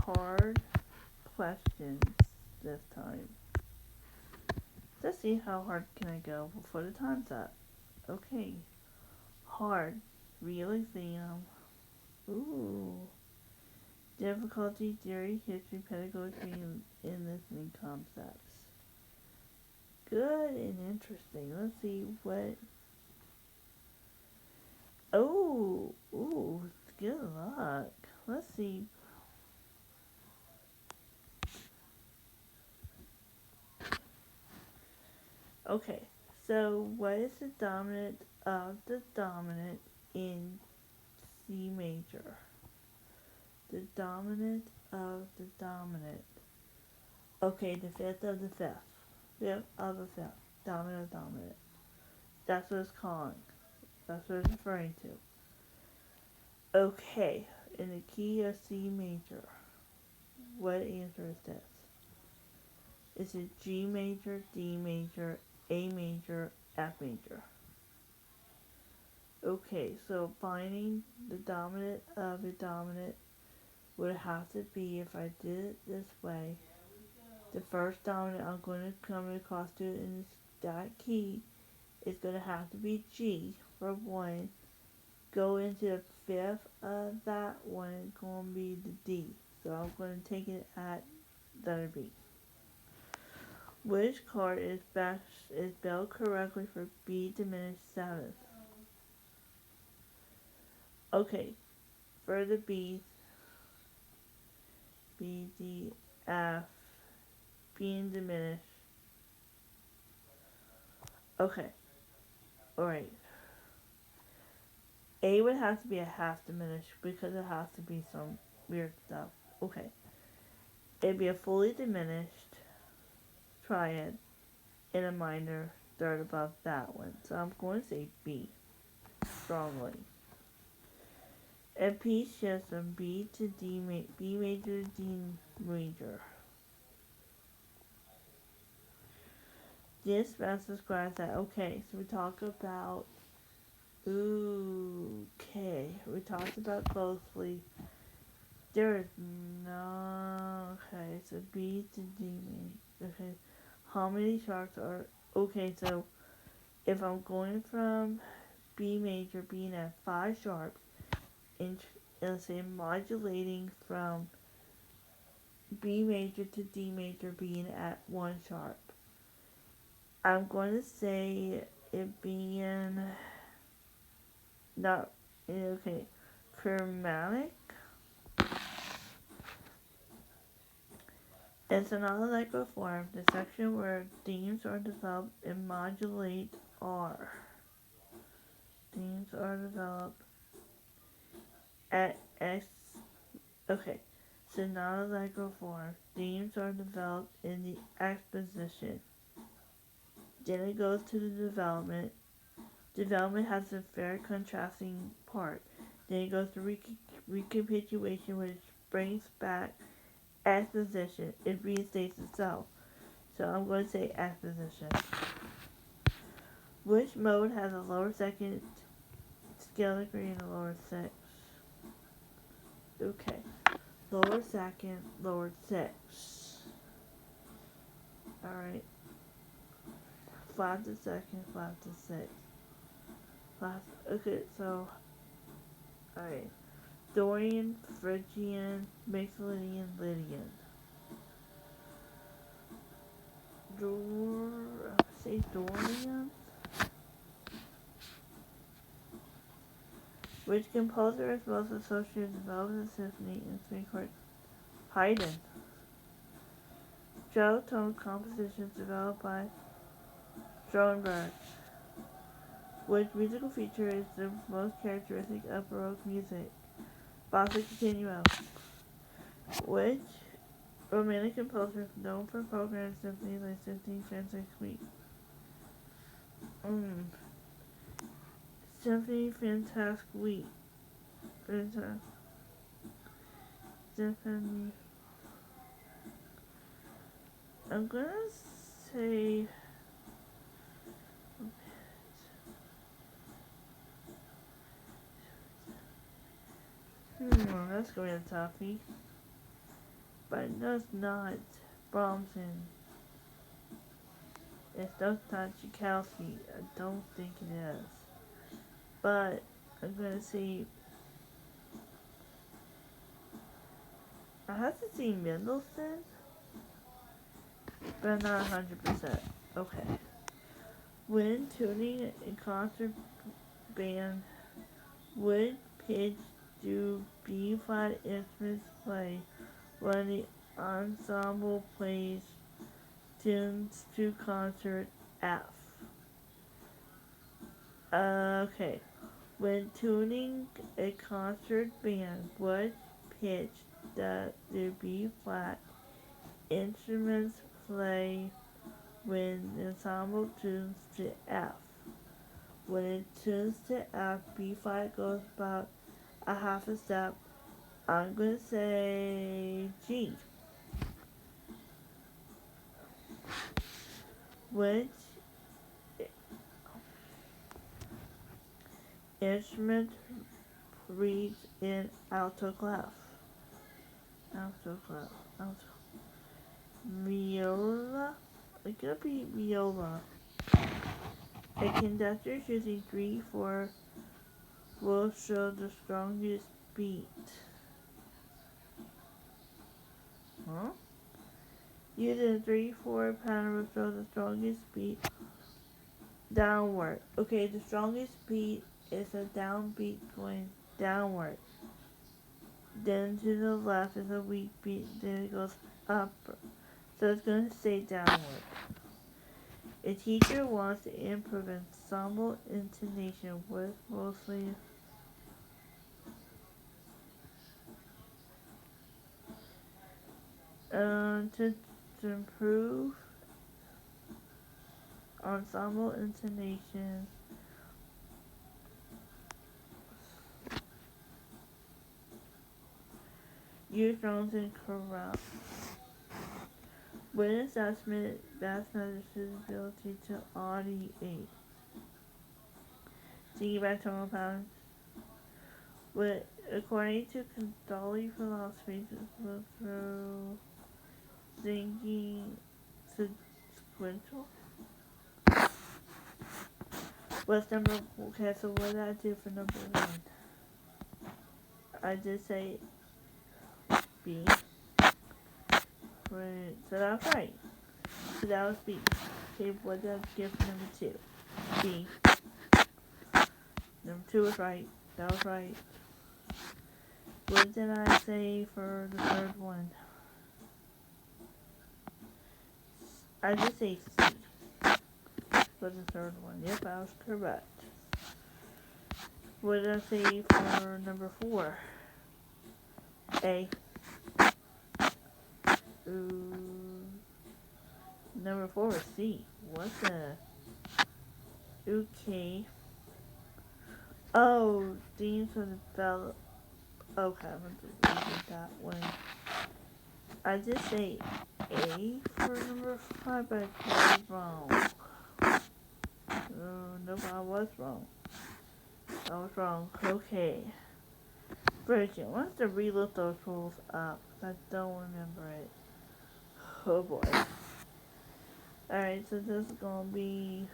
hard questions this time. Let's see how hard can I go before the time's up. Okay. Hard. Real exam. Ooh. Difficulty, theory, history, pedagogy, and listening concepts. Good and interesting. Let's see what. Oh, ooh, good luck. Let's see. Okay, so what is the dominant of the dominant in C major? The dominant of the dominant. Okay, the fifth of the fifth. Fifth of the fifth. Dominant of dominant. That's what it's calling. That's what it's referring to. Okay, in the key of C major. What answer is this? Is it G major, D major, A major, F major? Okay, so finding the dominant of a dominant would have to be, if I did it this way, the first dominant I'm going to come across to in that key is going to have to be G for one. Go into the fifth of that one, it's going to be the D. So I'm going to take it at letter B. Which card is spelled correctly for B diminished seventh? Okay, for the B, B, D, F, being diminished. Okay, alright. A would have to be a half diminished because it has to be some weird stuff. Okay. It'd be a fully diminished triad and a minor third above that one. So I'm going to say B strongly. And P shifts from B to D, B major to D major. This best describes that. Okay, so we talk about. Okay, we talked about closely. There is no. Okay, so B to D major. Okay, how many sharps are. Okay, so if I'm going from B major being at 5 sharps, and let's say modulating from B major to D major being at 1 sharp, I'm going to say it being not okay, chromatic. It's another Allegro form, the section where themes are developed and modulate are. Themes are developed at X. Okay, so not Allegro form. Themes are developed in the exposition. Then it goes to the development. Development has a fair contrasting part. Then it goes to recapitulation, which brings back exposition. It restates itself. So I'm going to say exposition. Which mode has a lower second scale degree and a lower sixth? Okay. Lower second, lower sixth. Alright. Flat to second, flat to sixth. Okay, so. Alright. Dorian, Phrygian, Mixolydian, Lydian. Say Dorian? Which composer is most associated with development of symphony and string quartet? Haydn. Cello tone compositions developed by Schoenberg. Which musical feature is the most characteristic of Baroque music? Bossa continuo. Which Romantic composer is known for programming symphonies like Symphony Fantastique Suite? Symphony Fantastique Suite. Symphony. I'm gonna say. That's gonna be a toughie. but that's not Bromson. It's not Tchaikovsky. I don't think it is. But I'm gonna see. I have to see Mendelssohn, but I'm not 100%. Okay. When tuning a concert band, what pitch do B flat instruments play when the ensemble plays tunes to concert F? Okay. When tuning a concert band, what pitch does the B flat instruments play when the ensemble tunes to F? When it tunes to F, B flat goes about a half a step. I'm going to say G. Which instrument reads in alto clef? Alto clef. Alto. Viola? It could be viola. A conductor using 3/4 will show the strongest beat. Huh? Using a 3/4 pattern will show the strongest beat downward. Okay, the strongest beat is a downbeat going downward. Then to the left is a weak beat, then it goes up. So it's going to stay downward. A teacher wants to improve ensemble intonation with mostly to improve ensemble intonation. Use drones and corral. When assessment best measures his ability to audiate. Singing by tonal patterns. According to Kandali philosophy, this will through singing sequential. What's number? Okay, so what did I do for number 1? I did say B. Right, so that's right. So that was B. Okay, what did I give for number 2? B. Number 2 was right. That was right. What did I say for the third one? I did say C for the third one. Yep, I was correct. What did I say for number 4? A. Number 4 is C. What the? Okay. Oh, themes for the develop. Okay, I'm going to read that one. I did say A for number 5, but I was wrong. Nope, I was wrong. I was wrong. Okay. Virgin, I have to relook those rules up. I don't remember it. Oh boy. Alright, so this is gonna be.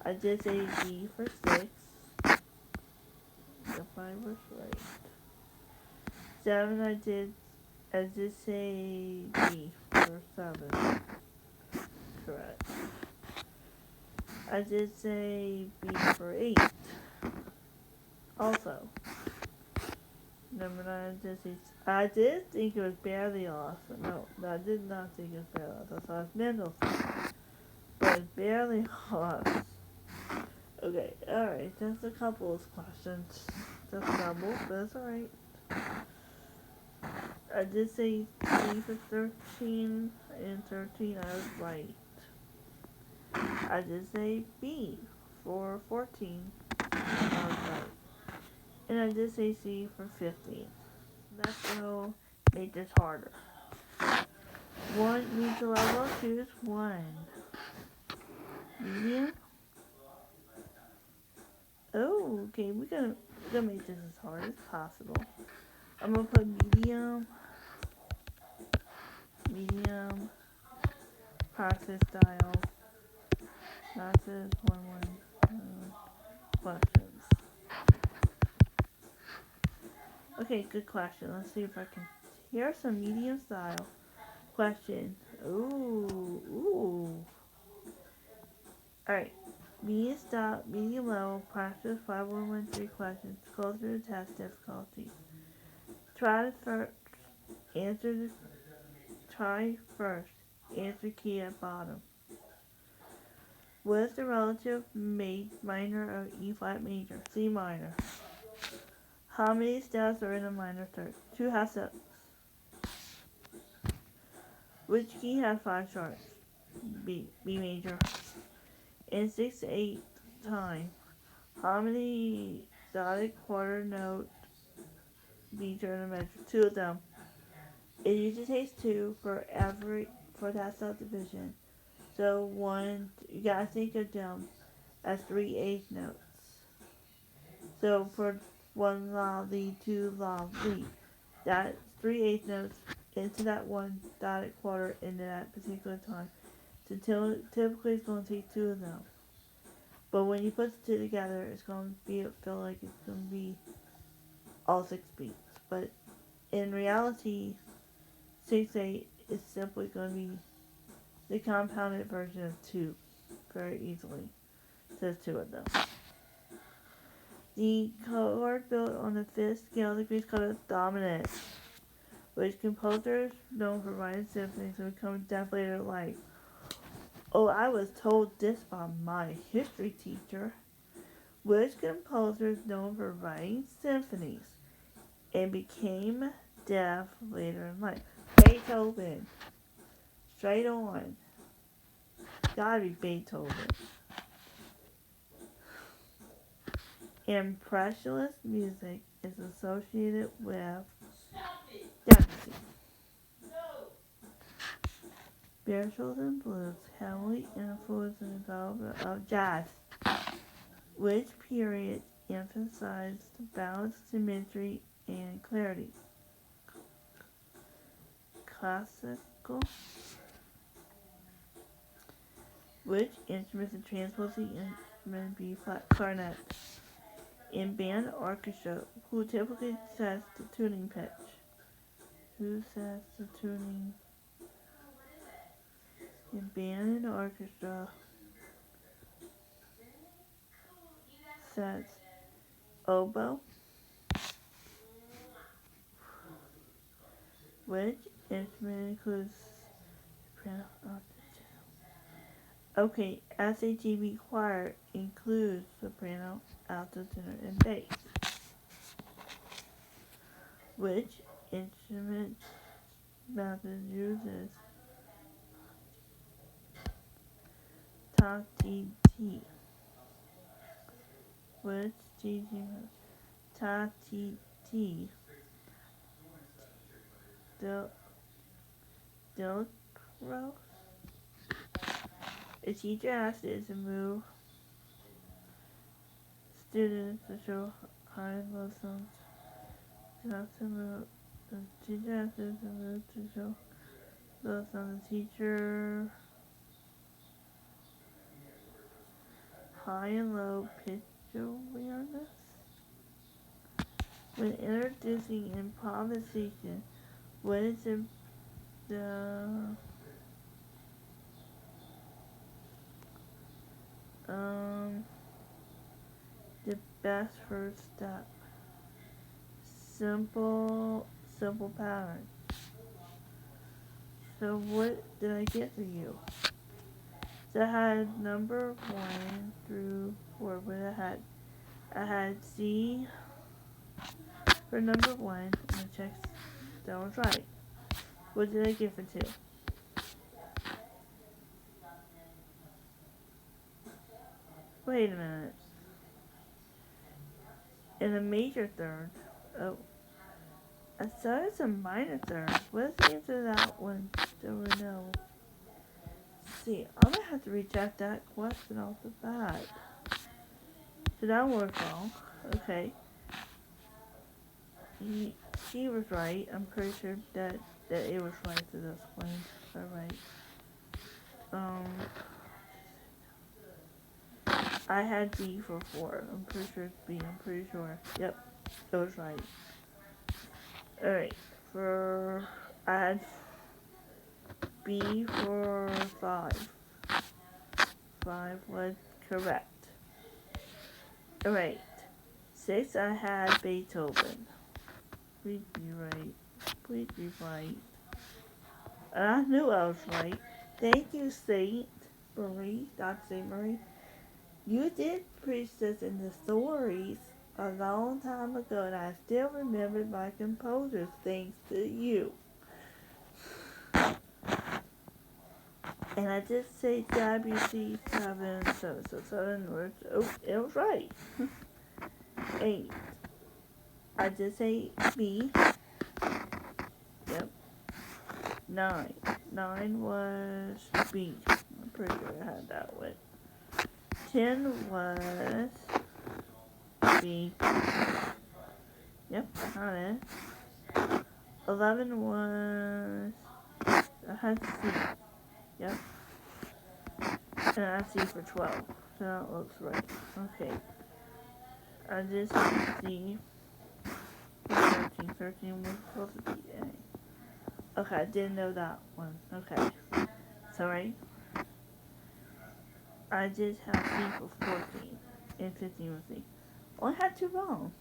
I did say D for 6. If I was right. 7, I did say D for 7. Correct. I did say B for 8. Also. Number 9, I did think it was barely off. No, I did not think it was barely off. I thought it was Mendelssohn. But it's barely off. Okay, alright, that's a couple of questions. That's double, but that's alright. I did say C for 13, and 13 I was right. I did say B for 14, I was right. And I did say C for 15. Let's go make this harder. 1 needs a level, choose 1. Medium. Oh, okay, we're gonna make this as hard as possible. I'm gonna put medium. practice styles. Practice 1-1 questions. Okay, good question. Let's see if I can. Here's some medium style question. Ooh. Alright. Medium level, practice 5113 questions. Go through the test difficulty. Try first. Answer Try first. Answer key at bottom. What is the relative minor of E flat major? C minor. How many steps are in a minor third? 2 half steps. Which key has 5 sharps? B major. In 6 to 8 time, how many dotted quarter note beats are in a measure? 2 of them. It usually takes 2 for that subdivision. So you gotta think of them as 3/8 notes. So for 1 loudly, 2 loudly, that's 3/8 notes into that 1 dotted quarter in that particular time. So typically it's going to take 2 of them. But when you put the 2 together, it's going to feel like it's going to be all 6 beats. But in reality, 6/8 is simply going to be the compounded version of 2 very easily. There's 2 of them. The chord built on the 5th scale degree is called a dominant, which composers known for writing symphonies will become deaf later in life. Oh, I was told this by my history teacher. Which composer is known for writing symphonies and became deaf later in life? Beethoven. Straight on. Gotta be Beethoven. Impressionist music is associated with deafness. Spirituals and blues heavily influenced the development of jazz. Which period emphasized balance, symmetry, and clarity? Classical. Which instrument is transposing instrument B flat clarinet? In band orchestra, who typically sets the tuning pitch? Who sets the tuning? In band and orchestra, sets oboe. Which instrument includes soprano, alto, tenor? Okay, SATB choir includes soprano, alto, tenor, and bass. Which instrument method uses ta-ti-ti? Which teaching ta-ti-ti? Dilcro? A teacher asks us to move students to show high and low sounds. The teacher asks us to move to show low sounds. The teacher high and low pitch awareness. When introducing improvisation, what is the best first step? Simple pattern. So what did I get for you? So I had number 1 through 4. What I had C for number 1. I'm gonna check that one's right. What did I get for 2? Wait a minute. In a major third. Oh. I thought it's a minor third. What's the answer to that one? There we know. Let's see, I'm gonna have to reject that question off the bat. So that one was wrong. Okay. She was right. I'm pretty sure that it was right to this one. Alright. Um, I had B for 4. I'm pretty sure it's B. I'm pretty sure. Yep, it was right. Alright, I had B for 5. 5 was correct. Alright, 6 I had Beethoven. Please be right. Please be right. And I knew I was right. Thank you, Saint Marie, Dr. Saint Marie. You did preach this in the stories a long time ago, and I still remember my composers thanks to you. And I did say WC 7, words. Oh, it was right. 8. I did say B. Yep. 9. 9 was B. I'm pretty sure I had that one. 10 was B. Yep, I had it. 11 was... I had C. Yep. And I see for 12. So that looks right. Okay. I did see C for 13. 13 was supposed to be A. Okay, I didn't know that one. Okay. Sorry. I did have C for 14. And 15 was C. Only had 2 wrong.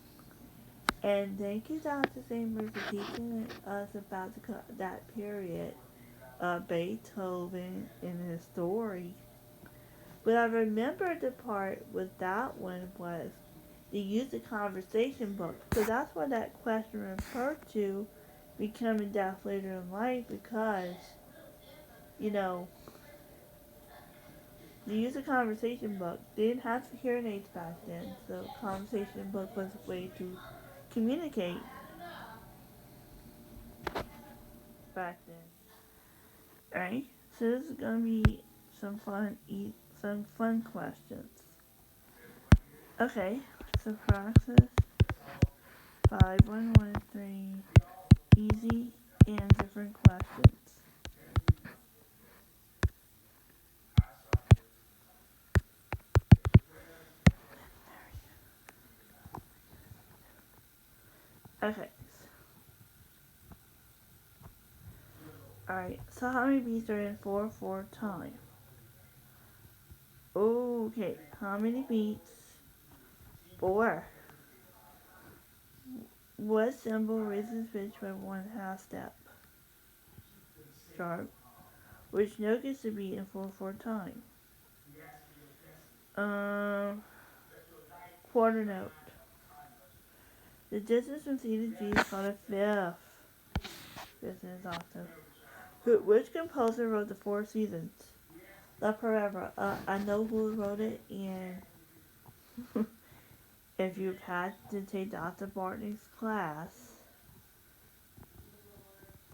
And thank you, Dr. Seymour, for teaching us about that period of Beethoven in his story. But I remember the part with that one was the use of conversation book. So that's what that question referred to, becoming deaf later in life, because, you know, the use of conversation book, they didn't have hearing aids back then, so conversation book was a way to communicate back then. Alright, so this is gonna be some fun questions. Okay, so praxis 5113, easy and different questions. Okay. Alright, so how many beats are in 4/4 time? Okay, how many beats? 4. What symbol raises pitch by 1/2 step? Sharp. Which note gets to beat in 4/4 time? Quarter note. The distance from C to G is called a fifth. Fifth is octave. Which composer wrote the Four Seasons? La Forever. I know who wrote it, and if you've had to take Dr. Bartnick's class,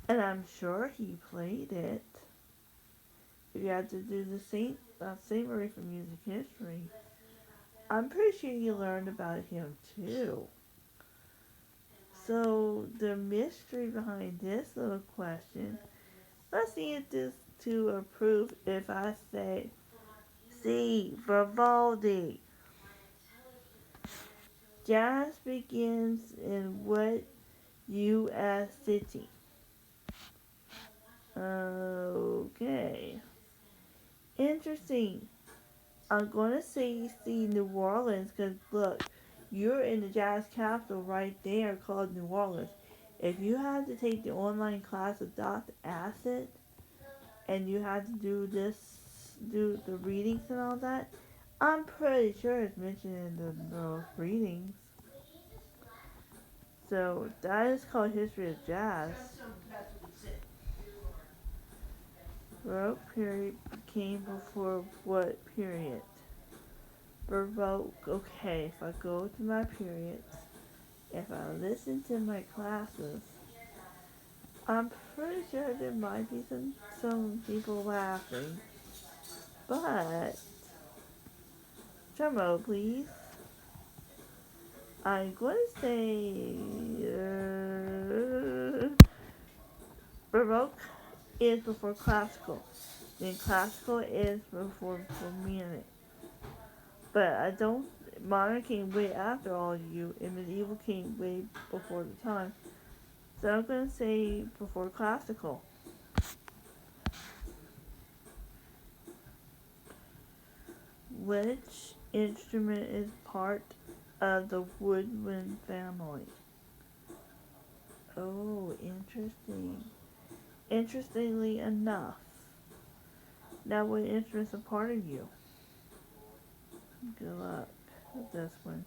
and I'm sure he played it, if you had to do the Saint Marie for music history, I'm pretty sure you learned about him too. So the mystery behind this little question, let's see if this to approve if I say C, Vivaldi. Jazz begins in what U.S. city? Okay. Interesting. I'm going to say New Orleans because, look, you're in the jazz capital right there called New Orleans. If you had to take the online class with Dr. Acid and you had to do the readings and all that, I'm pretty sure it's mentioned in those readings. So that is called History of Jazz. Baroque period came before what period? Baroque. Okay, if I go to my periods, if I listen to my classes, I'm pretty sure there might be some people laughing. But, drumroll please. I'm going to say Baroque is before classical. Then classical is for music. But I don't. Modern came way after all of you, and medieval came way before the time. So I'm gonna say before classical. Which instrument is part of the woodwind family? Oh, interesting. Interestingly enough, now what instruments are part of you? Good luck with this one.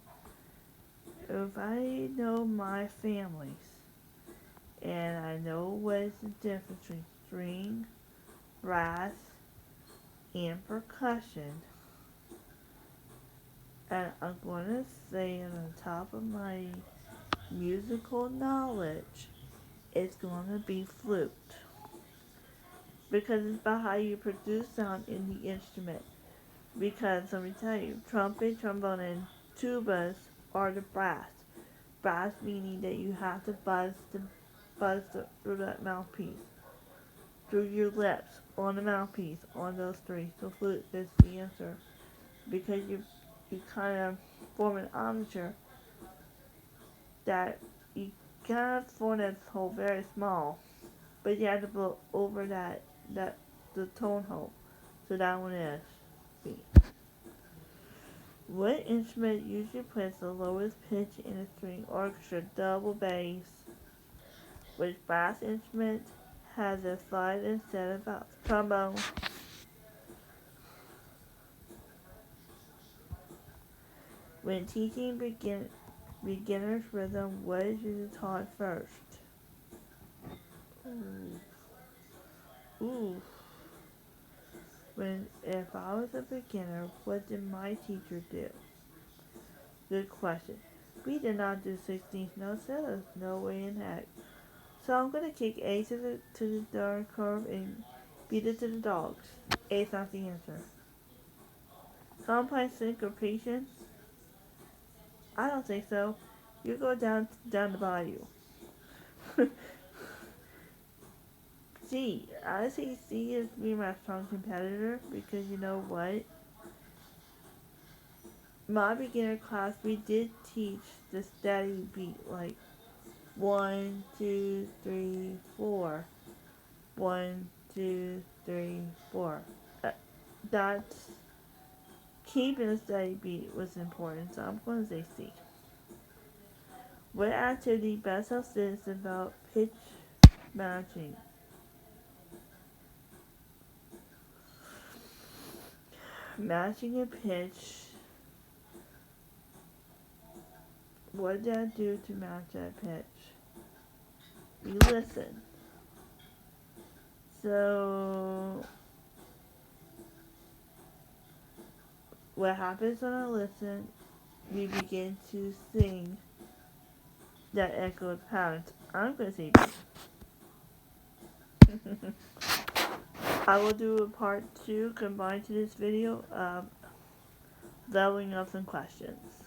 If I know my families, and I know what is the difference between string, brass, and percussion, and I'm going to say on the top of my musical knowledge, it's going to be flute. Because it's about how you produce sound in the instrument. Because let me tell you, trumpet, trombone, and tubas are the brass. Brass meaning that you have to through that mouthpiece, through your lips, on the mouthpiece, on those three. So flute is the answer. Because you kind of form an armature that you kind of form that hole very small, but you have to blow over the tone hole. So that one is B. What instrument usually plays the lowest pitch in a string orchestra? Double bass. Which brass instrument has a slide instead of a trombone? When teaching beginners rhythm, what is usually taught first? Ooh. If I was a beginner, what did my teacher do? Good question. We did not do 16th notes. There was no way in heck. So I'm gonna kick A to the darn curve and beat it to the dogs. A is not the answer. Complex syncopation? I don't think so. You go down the bayou. C. I say C is be my strong competitor because you know what? My beginner class we did teach the steady beat like 1, 2, 3, 4. 1, 2, 3, 4. That's keeping a steady beat was important, so I'm going to say C. What activity best helps students develop pitch matching? Matching a pitch. What did I do to match that pitch? You listen. So, what happens when I listen? We begin to sing that echoed patterns. I'm going to say B. I will do a part 2 combined to this video of leveling up some questions.